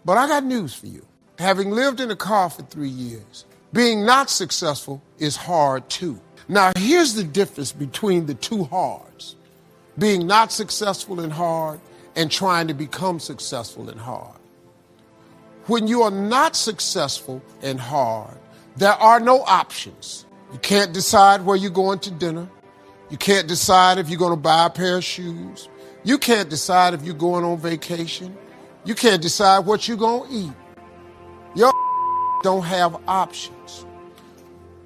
But I got news for you. Having lived in a car for 3 years, being not successful is hard too. Now, here's the difference between the two hards. Being not successful and hard, and trying to become successful and hard. When you are not successful and hard, there are no options. You can't decide where you're going to dinner. You can't decide if you're going to buy a pair of shoes. You can't decide if you're going on vacation. You can't decide what you're going to eat. Your don't have options.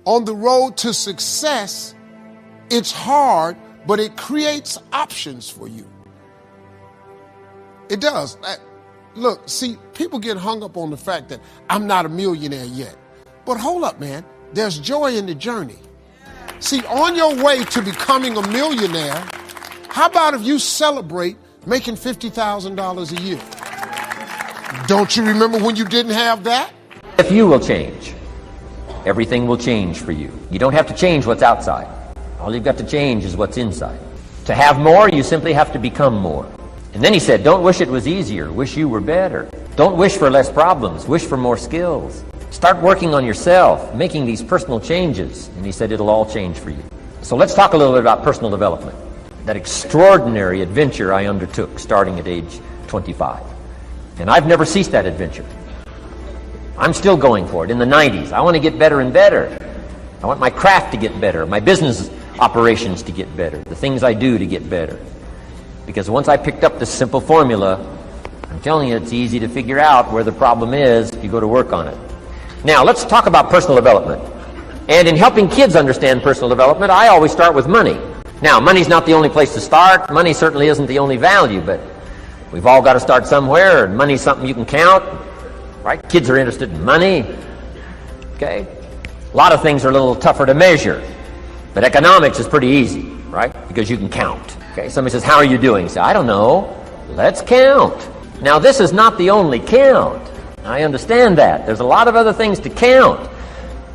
On the road to success, it's hard, but it creates options for you. It does. Look, see, people get hung up on the fact that I'm not a millionaire yet. But hold up, man. There's joy in the journey. See, on your way to becoming a millionaire, how about if you celebrate making $50,000 a year? Don't you remember when you didn't have that? If you will change, everything will change for you. You don't have to change what's outside. All you've got to change is what's inside. To have more, you simply have to become more. And then he said, don't wish it was easier, wish you were better. Don't wish for less problems, wish for more skills. Start working on yourself, making these personal changes. And he said it'll all change for you. So let's talk a little bit about personal development. That extraordinary adventure I undertook starting at age 25. And I've never ceased that adventure. I'm still going for it. In the 90s, I want to get better and better. I want my craft to get better, my business operations to get better, the things I do to get better. Because once I picked up this simple formula, I'm telling you, it's easy to figure out where the problem is if you go to work on it. Now, let's talk about personal development. And in helping kids understand personal development, I always start with money. Now, money's not the only place to start. Money certainly isn't the only value, but we've all got to start somewhere, and money's something you can count, right? Kids are interested in money, okay? A lot of things are a little tougher to measure, but economics is pretty easy, right? Because you can count. Okay, somebody says, how are you doing? You say, I don't know. Let's count. Now, this is not the only count. I understand that. There's a lot of other things to count.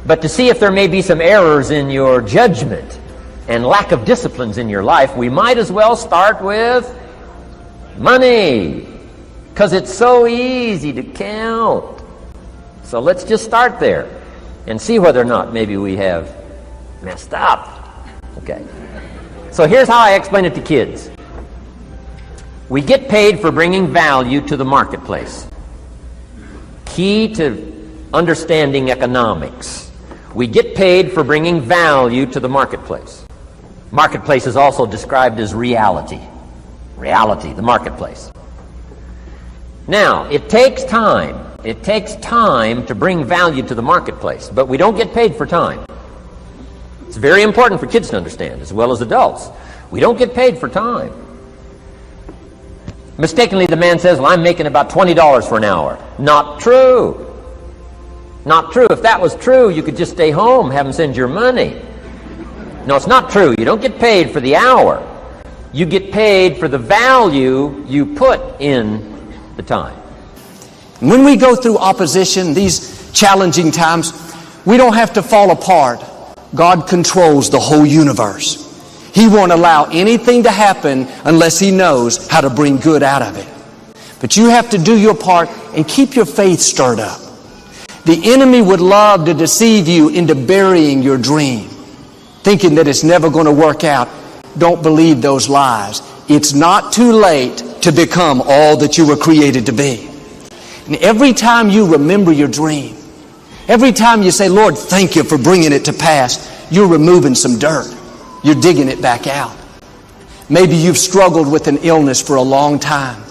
But to see if there may be some errors in your judgment and lack of disciplines in your life, we might as well start with money. Because it's so easy to count. So let's just start there and see whether or not maybe we have messed up. Okay. So here's how I explain it to kids. We get paid for bringing value to the marketplace. Key to understanding economics. We get paid for bringing value to the marketplace. Marketplace is also described as reality. Reality, the marketplace. Now, it takes time. It takes time to bring value to the marketplace, but we don't get paid for time. It's very important for kids to understand, as well as adults. We don't get paid for time. Mistakenly, the man says, well, I'm making about $20 for an hour. Not true. Not true. If that was true, you could just stay home, have them send your money. No, it's not true. You don't get paid for the hour. You get paid for the value you put in the time. When we go through opposition, these challenging times, we don't have to fall apart. God controls the whole universe. He won't allow anything to happen unless He knows how to bring good out of it. But you have to do your part and keep your faith stirred up. The enemy would love to deceive you into burying your dream, thinking that it's never going to work out. Don't believe those lies. It's not too late to become all that you were created to be. And every time you remember your dream, every time you say, Lord, thank you for bringing it to pass, you're removing some dirt. You're digging it back out. Maybe you've struggled with an illness for a long time.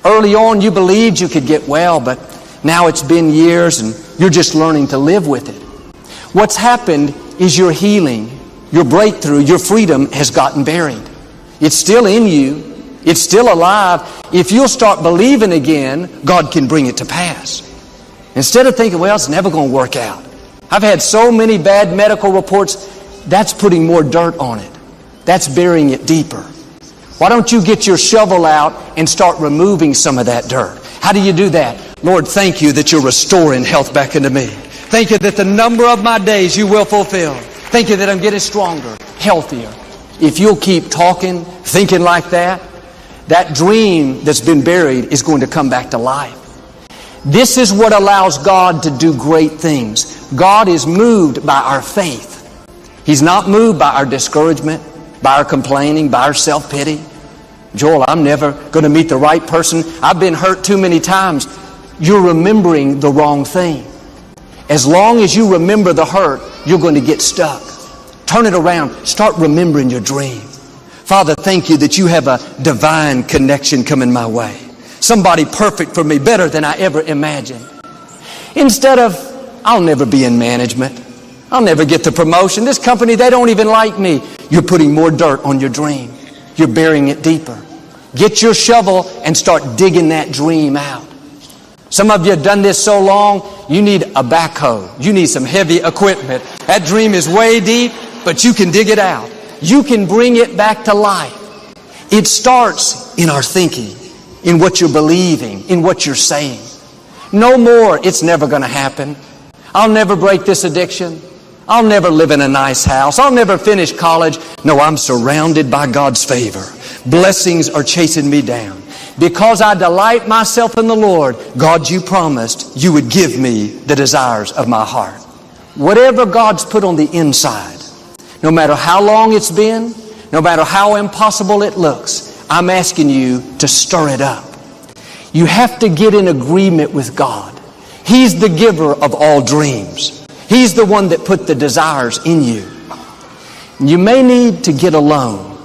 Early on, you believed you could get well, but now it's been years and you're just learning to live with it. What's happened is your healing, your breakthrough, your freedom has gotten buried. It's still in you. It's still alive. If you'll start believing again, God can bring it to pass. Instead of thinking, well, it's never going to work out. I've had so many bad medical reports. That's putting more dirt on it. That's burying it deeper. Why don't you get your shovel out and start removing some of that dirt? How do you do that? Lord, thank you that you're restoring health back into me. Thank you that the number of my days you will fulfill. Thank you that I'm getting stronger, healthier. If you'll keep talking, thinking like that, that dream that's been buried is going to come back to life. This is what allows God to do great things. God is moved by our faith. He's not moved by our discouragement, by our complaining, by our self-pity. Joel, I'm never going to meet the right person. I've been hurt too many times. You're remembering the wrong thing. As long as you remember the hurt, you're going to get stuck. Turn it around. Start remembering your dream. Father, thank you that you have a divine connection coming my way. Somebody perfect for me, better than I ever imagined. Instead of, I'll never be in management. I'll never get the promotion. This company, they don't even like me. You're putting more dirt on your dream. You're burying it deeper. Get your shovel and start digging that dream out. Some of you have done this so long, you need a backhoe. You need some heavy equipment. That dream is way deep, but you can dig it out. You can bring it back to life. It starts in our thinking, in what you're believing, in what you're saying. No more, it's never going to happen. I'll never break this addiction. I'll never live in a nice house. I'll never finish college. No, I'm surrounded by God's favor. Blessings are chasing me down. Because I delight myself in the Lord, God, you promised you would give me the desires of my heart. Whatever God's put on the inside, no matter how long it's been, no matter how impossible it looks, I'm asking you to stir it up. You have to get in agreement with God. He's the giver of all dreams. He's the one that put the desires in you. You may need to get alone.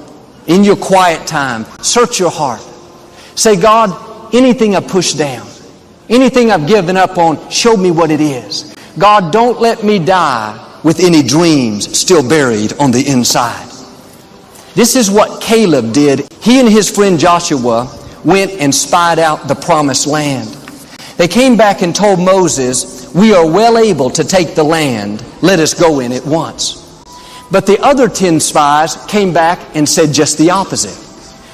In your quiet time, search your heart. Say, God, anything I've pushed down, anything I've given up on, show me what it is. God, don't let me die with any dreams still buried on the inside. This is what Caleb did. He and his friend Joshua went and spied out the promised land. They came back and told Moses, we are well able to take the land. Let us go in at once. But the other 10 spies came back and said just the opposite.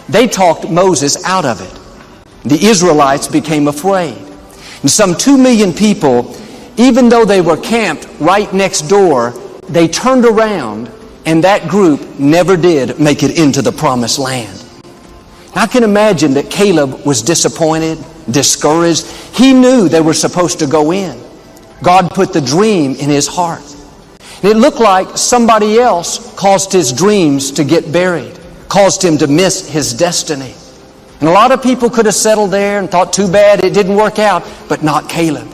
They talked Moses out of it. The Israelites became afraid. And some 2 million people, even though they were camped right next door, they turned around, and that group never did make it into the promised land. I can imagine that Caleb was disappointed, discouraged. He knew they were supposed to go in. God put the dream in his heart. And it looked like somebody else caused his dreams to get buried, caused him to miss his destiny. And a lot of people could have settled there and thought, too bad it didn't work out, but not Caleb.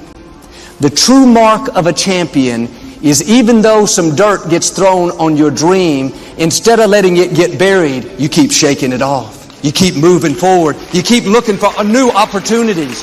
The true mark of a champion is even though some dirt gets thrown on your dream, instead of letting it get buried, you keep shaking it off. You keep moving forward. You keep looking for new opportunities.